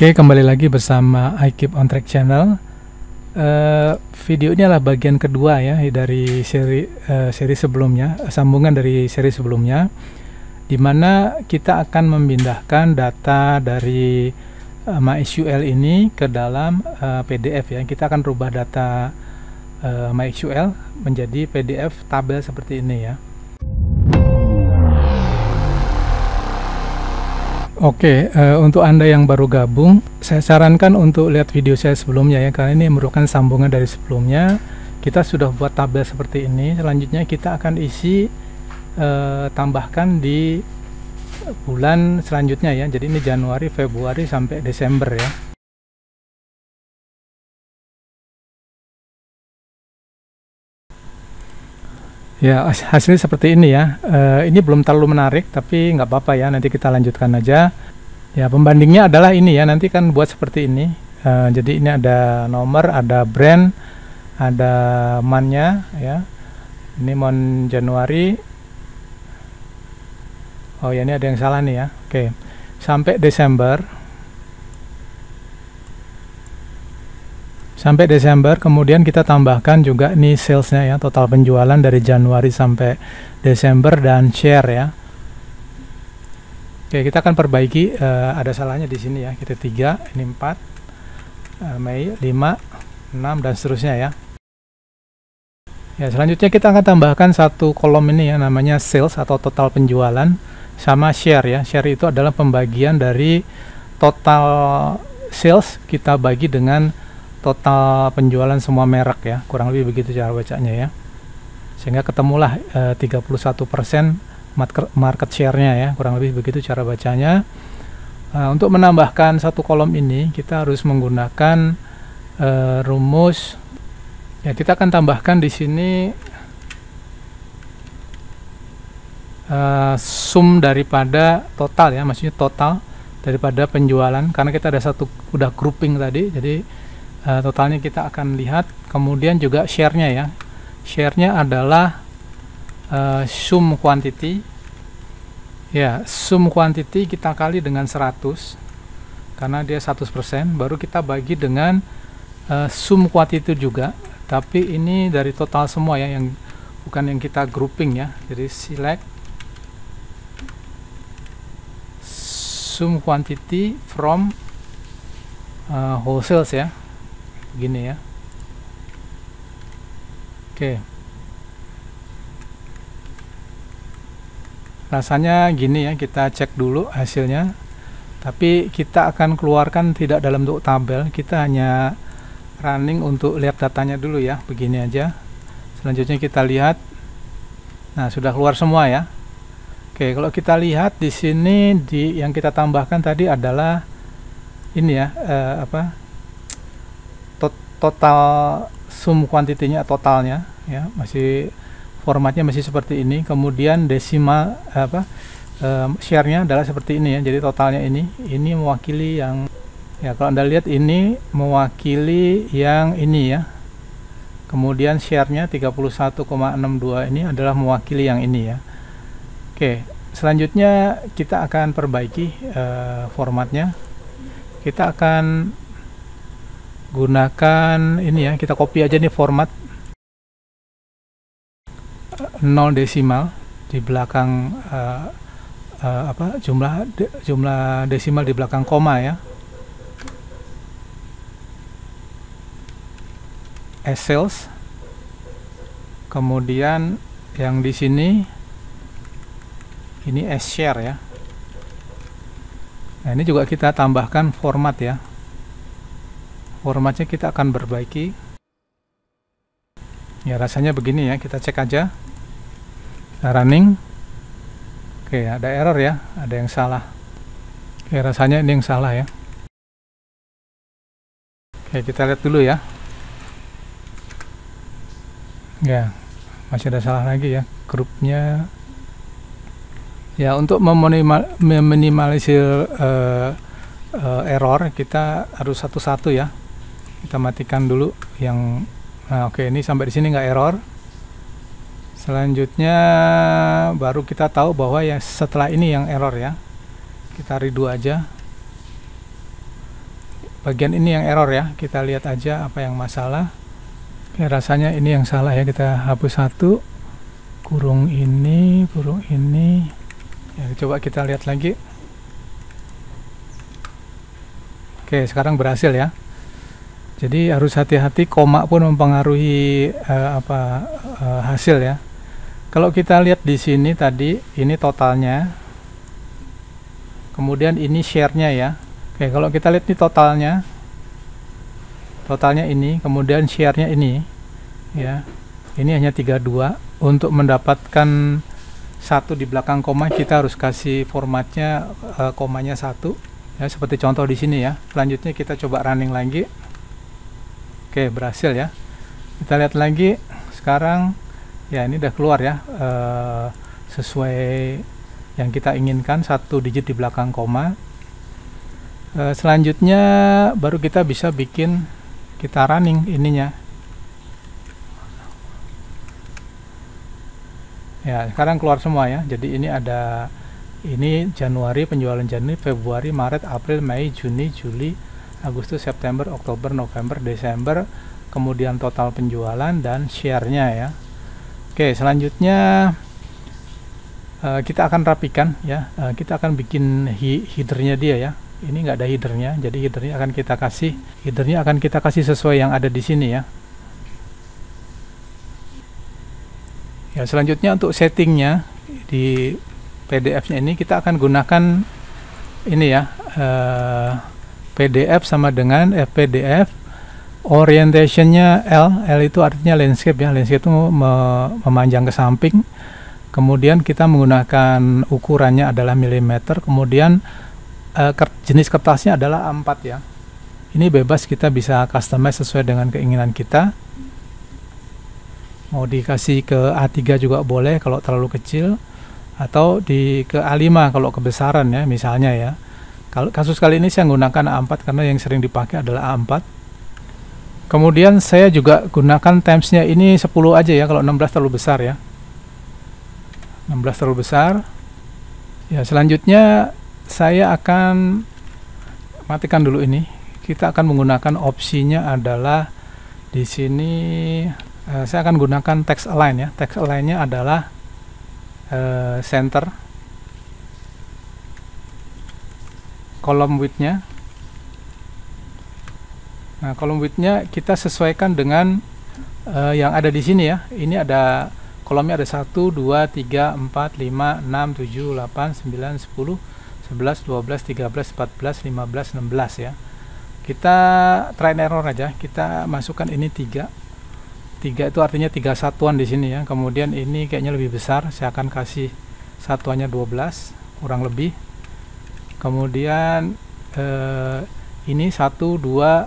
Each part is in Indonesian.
Oke, kembali lagi bersama I Keep on Track channel. Video ini adalah bagian kedua ya dari seri sebelumnya, sambungan dari seri sebelumnya, di mana kita akan memindahkan data dari MySQL ini ke dalam PDF ya. Kita akan rubah data MySQL menjadi PDF tabel seperti ini ya. Oke, untuk Anda yang baru gabung, saya sarankan untuk lihat video saya sebelumnya ya, karena ini merupakan sambungan dari sebelumnya. Kita sudah buat tabel seperti ini. Selanjutnya kita akan isi, tambahkan di bulan selanjutnya ya. Jadi ini Januari, Februari sampai Desember ya. Ya, hasilnya seperti ini ya. Ini belum terlalu menarik, tapi nggak apa-apa ya. Nanti kita lanjutkan aja. Ya, pembandingnya adalah ini ya. Nanti kan buat seperti ini. Jadi ini ada nomor, ada brand, ada month-nya ya. Ini month Januari. Oh ya, ini ada yang salah nih ya. Oke, sampai Desember. Sampai Desember, kemudian kita tambahkan juga nih salesnya ya, total penjualan dari Januari sampai Desember dan share ya. Oke, kita akan perbaiki, ada salahnya di sini ya. Kita 3, ini 4, Mei 5, 6 dan seterusnya ya. Ya, selanjutnya kita akan tambahkan satu kolom ini ya, namanya sales atau total penjualan sama share ya. Share itu adalah pembagian dari total sales kita bagi dengan total penjualan semua merek ya, kurang lebih begitu cara bacanya ya, sehingga ketemulah 31% market share-nya ya, kurang lebih begitu cara bacanya. Untuk menambahkan satu kolom ini kita harus menggunakan rumus ya. Kita akan tambahkan di sini sum daripada total ya, maksudnya total daripada penjualan, karena kita ada satu udah grouping tadi, jadi totalnya kita akan lihat. Kemudian juga share-nya ya, share-nya adalah sum quantity ya, sum quantity kita kali dengan 100 karena dia 100%, baru kita bagi dengan sum quantity juga, tapi ini dari total semua ya, yang bukan yang kita grouping ya. Jadi select sum quantity from wholesales ya, gini ya. Oke, rasanya gini ya, kita cek dulu hasilnya, tapi kita akan keluarkan tidak dalam bentuk tabel, kita hanya running untuk lihat datanya dulu ya, begini aja. Selanjutnya kita lihat, nah sudah keluar semua ya. Oke, kalau kita lihat di sini, yang kita tambahkan tadi adalah ini ya, total sum kuantitinya, totalnya ya, masih formatnya masih seperti ini. Kemudian desimal share-nya adalah seperti ini ya. Jadi totalnya ini mewakili yang ya, kalau Anda lihat ini mewakili yang ini ya. Kemudian share-nya 31,62 ini adalah mewakili yang ini ya. Oke, selanjutnya kita akan perbaiki formatnya. Kita akan gunakan ini ya, kita copy aja nih format 0 desimal di belakang jumlah desimal di belakang koma ya, as sales. Kemudian yang di sini ini as share ya. Nah, ini juga kita tambahkan format ya. Formatnya kita akan perbaiki ya, rasanya begini ya. Kita cek aja, running. Oke, ada error ya, ada yang salah. Oke, rasanya ini yang salah ya. Oke, kita lihat dulu ya. Ya, masih ada salah lagi ya, grupnya ya. Untuk meminimalisir error, kita harus satu-satu ya. Kita matikan dulu yang, nah oke, ini sampai di sini nggak error. Selanjutnya baru kita tahu bahwa ya setelah ini yang error ya. Kita redo aja. bagian ini yang error ya, kita lihat aja apa yang masalah. Oke, rasanya ini yang salah ya, kita hapus satu, kurung ini ya, coba kita lihat lagi. Oke, sekarang berhasil ya. Jadi harus hati-hati, koma pun mempengaruhi hasil ya. Kalau kita lihat di sini tadi, ini totalnya, kemudian ini share-nya ya. Oke, kalau kita lihat ini totalnya ini, kemudian share-nya ini ya, ini hanya 32. Untuk mendapatkan satu di belakang koma, kita harus kasih formatnya komanya 1 ya, seperti contoh di sini ya. Selanjutnya kita coba running lagi. Oke, berhasil ya. Kita lihat lagi sekarang ya, ini udah keluar ya, sesuai yang kita inginkan, 1 digit di belakang koma. Selanjutnya baru kita bisa bikin, kita running ininya ya. Sekarang keluar semua ya. Jadi ini ada, ini Januari, penjualan Januari, Februari, Maret, April, Mei, Juni, Juli, Agustus, September, Oktober, November, Desember, kemudian total penjualan dan share-nya ya. Oke, selanjutnya kita akan rapikan ya. Kita akan bikin headernya dia ya. Ini nggak ada headernya, jadi headernya akan kita kasih sesuai yang ada di sini ya. Ya, selanjutnya untuk settingnya di PDF-nya ini kita akan gunakan ini ya, PDF sama dengan FPDF, orientation-nya L itu artinya landscape ya. Landscape itu memanjang ke samping. Kemudian kita menggunakan ukurannya adalah milimeter. Kemudian jenis kertasnya adalah A4 ya. Ini bebas, kita bisa customize sesuai dengan keinginan kita. Mau dikasih ke A3 juga boleh kalau terlalu kecil, atau ke A5 kalau kebesaran ya, misalnya ya. Kalau kasus kali ini saya menggunakan A4 karena yang sering dipakai adalah A4. Kemudian saya juga gunakan timesnya ini 10 aja ya, kalau 16 terlalu besar ya. 16 terlalu besar. Ya, selanjutnya saya akan matikan dulu ini. Kita akan menggunakan opsinya adalah di sini, saya akan gunakan text align ya. Text align-nya adalah center, column width-nya. Nah, column width-nya kita sesuaikan dengan yang ada di sini ya. Ini ada kolomnya, ada 1, 2, 3, 4, 5, 6, 7, 8, 9, 10, 11, 12, 13, 14, 15, 16 ya. Kita try and error aja. Kita masukkan ini 3 itu artinya 3 satuan di sini ya. Kemudian ini kayaknya lebih besar, saya akan kasih satuannya 12 kurang lebih. Kemudian ini 1, 2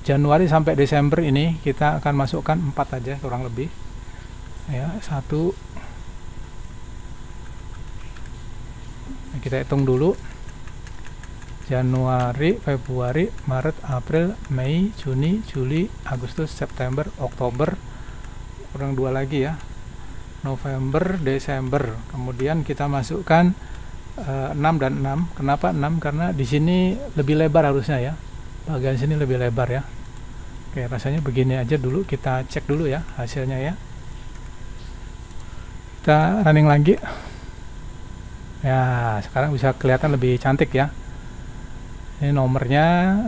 Januari sampai Desember, ini kita akan masukkan 4 aja kurang lebih ya. 1, kita hitung dulu, Januari, Februari, Maret, April, Mei, Juni, Juli, Agustus, September, Oktober, kurang 2 lagi ya, November, Desember. Kemudian kita masukkan 6 dan 6. Kenapa 6? Karena di sini lebih lebar harusnya ya, bagian sini lebih lebar ya. Oke, rasanya begini aja dulu, kita cek dulu ya hasilnya ya. Kita running lagi ya. Sekarang bisa kelihatan lebih cantik ya. Ini nomornya,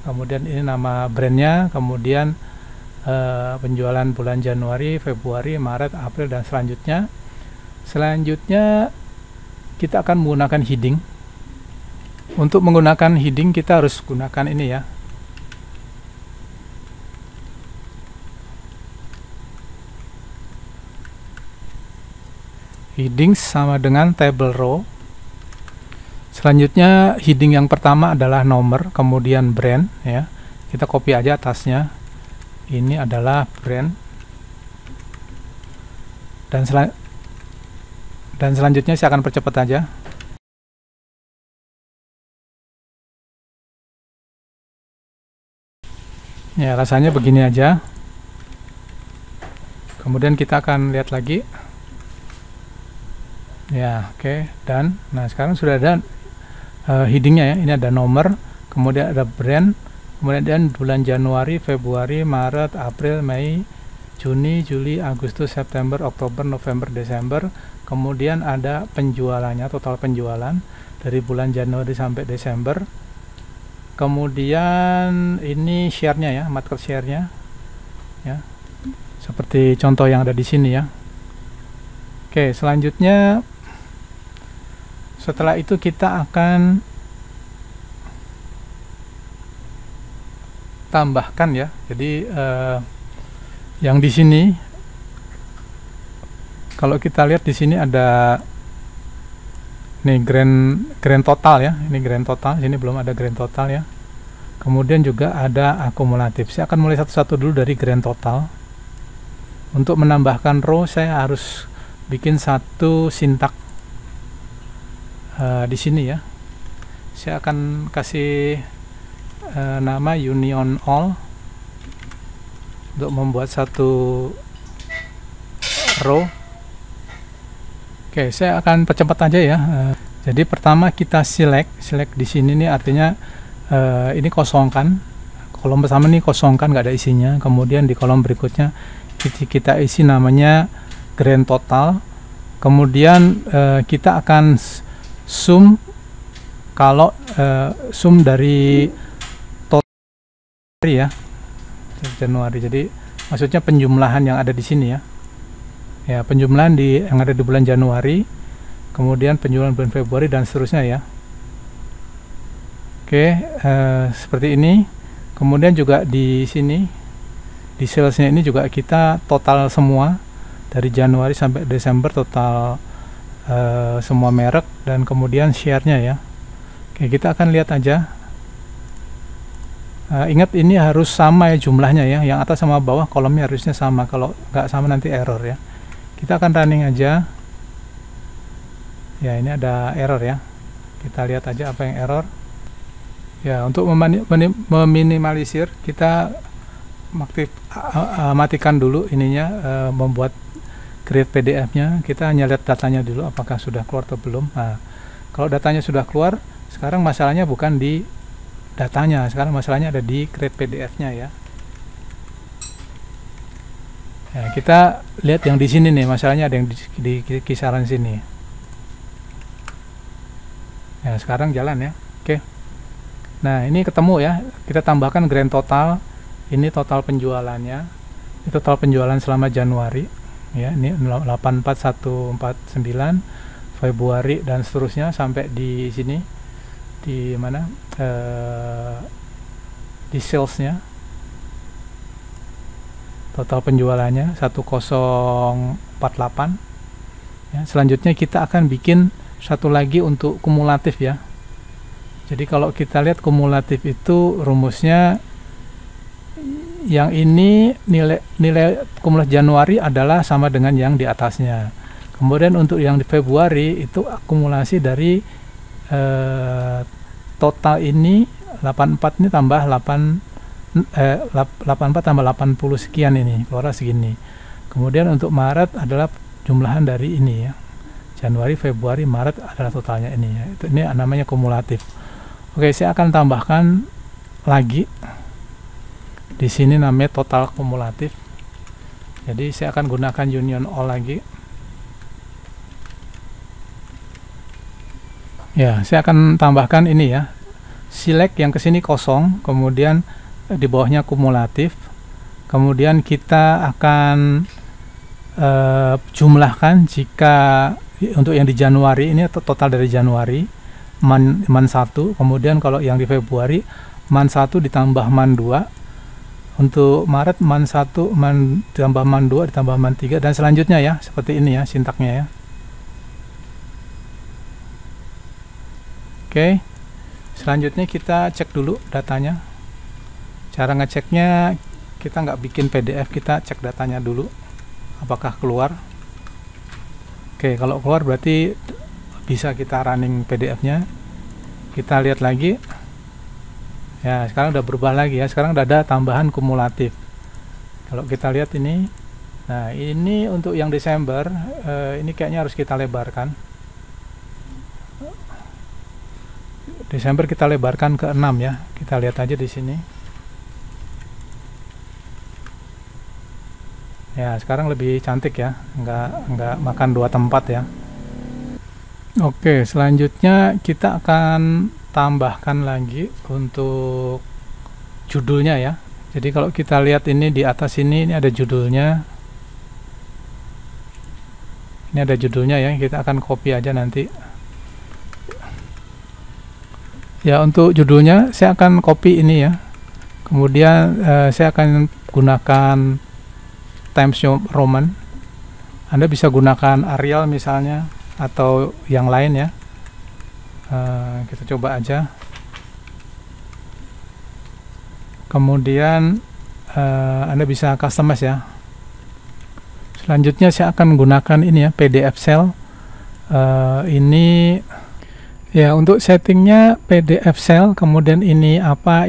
kemudian ini nama brandnya, kemudian penjualan bulan Januari, Februari, Maret, April, dan selanjutnya kita akan menggunakan heading. Untuk menggunakan heading kita harus gunakan ini ya, heading sama dengan table row. Selanjutnya heading yang pertama adalah nomor, kemudian brand ya. Kita copy aja atasnya. Ini adalah brand. Dan selanjutnya saya akan percepat aja. Ya, rasanya begini aja. Kemudian kita akan lihat lagi. Ya, oke, dan nah sekarang sudah ada headingnya ya. Ini ada nomor, kemudian ada brand, kemudian bulan Januari, Februari, Maret, April, Mei, Juni, Juli, Agustus, September, Oktober, November, Desember. Kemudian ada penjualannya, total penjualan dari bulan Januari sampai Desember. Kemudian ini share-nya ya, market share-nya ya. Seperti contoh yang ada di sini ya. Oke, selanjutnya setelah itu kita akan tambahkan ya. Jadi yang di sini kalau kita lihat di sini ada nih grand total ya. Ini grand total, sini belum ada grand total ya. Kemudian juga ada akumulatif. Saya akan mulai satu-satu dulu dari grand total. Untuk menambahkan row saya harus bikin satu sintak di sini ya. Saya akan kasih nama union all untuk membuat satu row. Oke, saya akan percepat aja ya. Jadi pertama kita select di sini nih, artinya ini kosongkan. Kolom pertama nih kosongkan, nggak ada isinya. Kemudian di kolom berikutnya kita isi namanya grand total. Kemudian kita akan sum kalau sum dari total ya, Januari. Jadi maksudnya penjumlahan yang ada di sini ya. Ya, penjumlahan yang ada di bulan Januari, kemudian penjualan bulan Februari dan seterusnya ya. Oke, seperti ini. Kemudian juga di sini di salesnya ini juga kita total semua dari Januari sampai Desember, total semua merek dan kemudian share-nya ya. Oke, kita akan lihat aja. Ingat ini harus sama ya jumlahnya ya, yang atas sama bawah kolomnya harusnya sama, kalau nggak sama nanti error ya. Kita akan running aja ya. Ini ada error ya, kita lihat aja apa yang error ya. Untuk meminimalisir kita matikan dulu ininya, membuat create PDF nya. Kita hanya lihat datanya dulu apakah sudah keluar atau belum. Nah, kalau datanya sudah keluar, sekarang masalahnya bukan di datanya, sekarang masalahnya ada di create PDF nya ya. Ya, kita lihat yang di sini nih, masalahnya ada yang di kisaran sini. Ya, sekarang jalan ya. Oke. Nah, ini ketemu ya. Kita tambahkan grand total. Ini total penjualannya. Ini total penjualan selama Januari. Ya, ini 84149, Februari dan seterusnya sampai di sini. Di mana? Di salesnya. Total penjualannya 1048 ya. Selanjutnya kita akan bikin satu lagi untuk kumulatif ya. Jadi kalau kita lihat kumulatif itu rumusnya, yang ini nilai kumulatif Januari adalah sama dengan yang di atasnya. Kemudian untuk yang di Februari itu akumulasi dari total ini 84 ini tambah 84 tambah 80 sekian, ini keluar segini. Kemudian untuk Maret adalah jumlahan dari ini ya, Januari, Februari, Maret adalah totalnya ini ya. Ini namanya kumulatif. Oke, saya akan tambahkan lagi di sini namanya total kumulatif. Jadi saya akan gunakan union all lagi ya. Saya akan tambahkan ini ya, select yang kesini kosong, kemudian di bawahnya kumulatif. Kemudian kita akan jumlahkan jika untuk yang di Januari ini total dari Januari man 1, kemudian kalau yang di Februari man 1 ditambah man 2, untuk Maret man 1 man ditambah man 2 ditambah man 3 dan selanjutnya ya, seperti ini ya sintaknya ya. Oke, selanjutnya kita cek dulu datanya. Cara ngeceknya, kita nggak bikin PDF, kita cek datanya dulu apakah keluar. Oke, kalau keluar berarti bisa kita running PDF-nya. Kita lihat lagi ya, sekarang udah berubah lagi ya, sekarang udah ada tambahan kumulatif. Kalau kita lihat ini, nah ini untuk yang Desember, ini kayaknya harus kita lebarkan. Desember kita lebarkan ke 6 ya, kita lihat aja di sini. Ya, sekarang lebih cantik ya, nggak makan dua tempat ya. Oke, selanjutnya kita akan tambahkan lagi untuk judulnya ya. Jadi kalau kita lihat ini di atas ini ada judulnya. Ini ada judulnya ya, kita akan copy aja nanti. Ya, untuk judulnya saya akan copy ini ya. Kemudian saya akan gunakan Times New Roman. Anda bisa gunakan Arial misalnya atau yang lain ya. Kita coba aja. Kemudian Anda bisa customize ya. Selanjutnya saya akan gunakan ini ya, PDF cell. Ini ya untuk settingnya PDF cell, kemudian ini apa,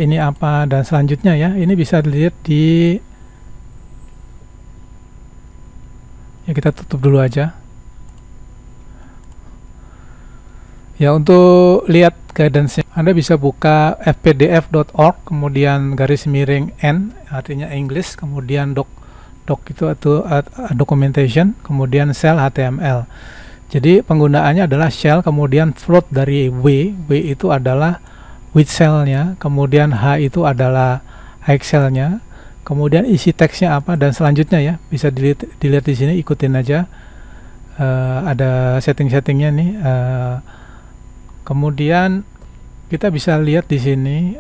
dan selanjutnya ya, ini bisa dilihat di, ya kita tutup dulu aja. Ya, untuk lihat guidance-nya Anda bisa buka fpdf.org, kemudian _n artinya English, kemudian doc itu atau documentation, kemudian shell HTML. Jadi penggunaannya adalah shell, kemudian float dari w itu adalah with shell-nya, kemudian h itu adalah high shell-nya, kemudian isi teksnya apa, dan selanjutnya ya bisa dilihat di sini, ikutin aja. Ada setting-settingnya nih. Kemudian kita bisa lihat di sini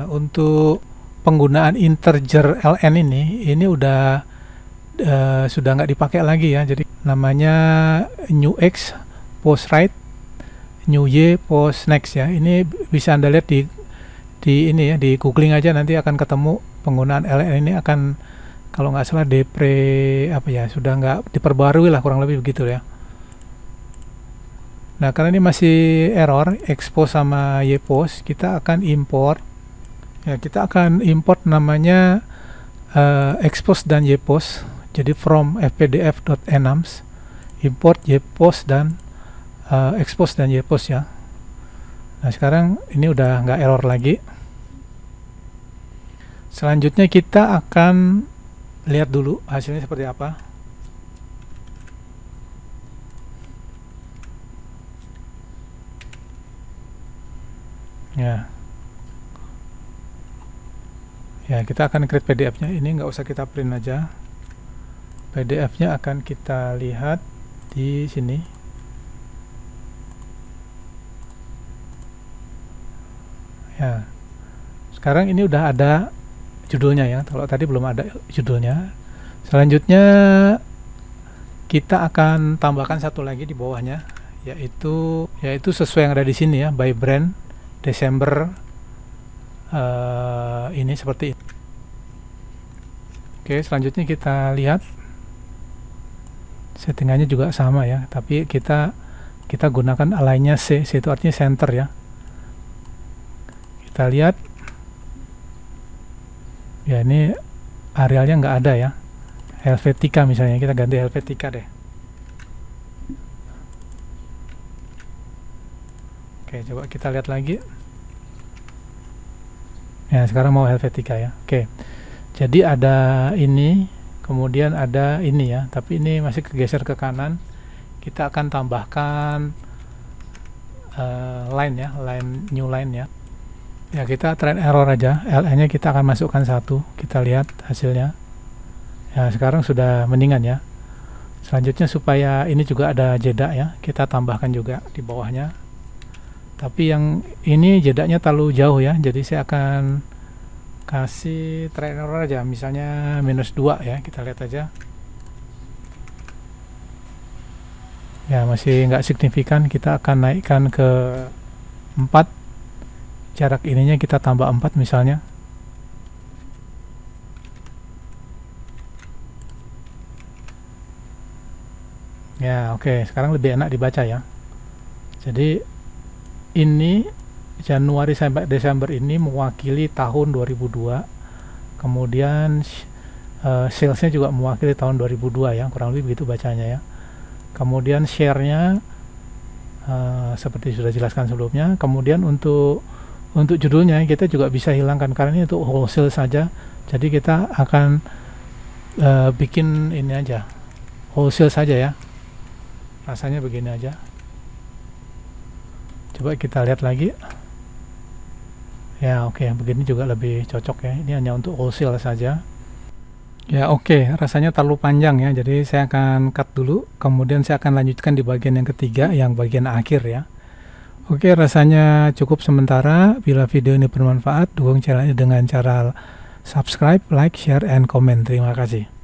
untuk penggunaan integer ln ini udah sudah nggak dipakai lagi ya. Jadi namanya new x post right, new y post next ya. Ini bisa Anda lihat di ini ya, di googling aja, nanti akan ketemu penggunaan ln ini akan, kalau nggak salah sudah nggak diperbarui lah, kurang lebih begitu ya. Nah, karena ini masih error expose sama ypost, kita akan import ya, kita akan import namanya expose dan ypost. Jadi from fpdf.enums import ypost dan expose dan ypost ya. Nah, sekarang ini udah nggak error lagi. Selanjutnya kita akan lihat dulu hasilnya seperti apa. Ya, kita akan create PDF-nya. Ini nggak usah kita print aja. PDF-nya akan kita lihat di sini. Ya, sekarang ini udah ada judulnya ya. Kalau tadi belum ada judulnya. Selanjutnya kita akan tambahkan satu lagi di bawahnya, yaitu sesuai yang ada di sini ya, by brand Desember ini seperti ini. Oke, selanjutnya kita lihat settingannya juga sama ya, tapi kita gunakan align-nya C itu artinya center ya. Kita lihat ya, ini Arialnya nggak ada ya, Helvetica misalnya, kita ganti Helvetica deh. Oke, coba kita lihat lagi. Ya, sekarang mau Helvetica ya. Oke. Jadi ada ini, kemudian ada ini ya, tapi ini masih kegeser ke kanan. Kita akan tambahkan line ya, new line ya. Ya, kita try error aja. ln-nya kita akan masukkan 1. Kita lihat hasilnya. Ya, sekarang sudah mendingan ya. Selanjutnya supaya ini juga ada jeda ya, kita tambahkan juga di bawahnya. Tapi yang ini jedanya terlalu jauh ya, jadi saya akan kasih try error aja, misalnya -2 ya. Kita lihat aja ya, masih nggak signifikan. Kita akan naikkan ke 4, jarak ininya kita tambah 4 misalnya. Ya, oke, sekarang lebih enak dibaca ya. Jadi ini Januari sampai Desember ini mewakili tahun 2002. Kemudian salesnya juga mewakili tahun 2002 ya, kurang lebih begitu bacanya ya. Kemudian share-nya seperti sudah jelaskan sebelumnya. Kemudian untuk judulnya kita juga bisa hilangkan, karena ini untuk wholesale saja. Jadi kita akan bikin ini aja, wholesale saja ya. Rasanya begini aja. Coba kita lihat lagi. Ya oke, begini juga lebih cocok ya. Ini hanya untuk wholesale saja. Ya oke, rasanya terlalu panjang ya. Jadi saya akan cut dulu. Kemudian saya akan lanjutkan di bagian yang ketiga, yang bagian akhir ya. Oke, rasanya cukup sementara. Bila video ini bermanfaat, dukung channel ini dengan cara subscribe, like, share, and comment. Terima kasih.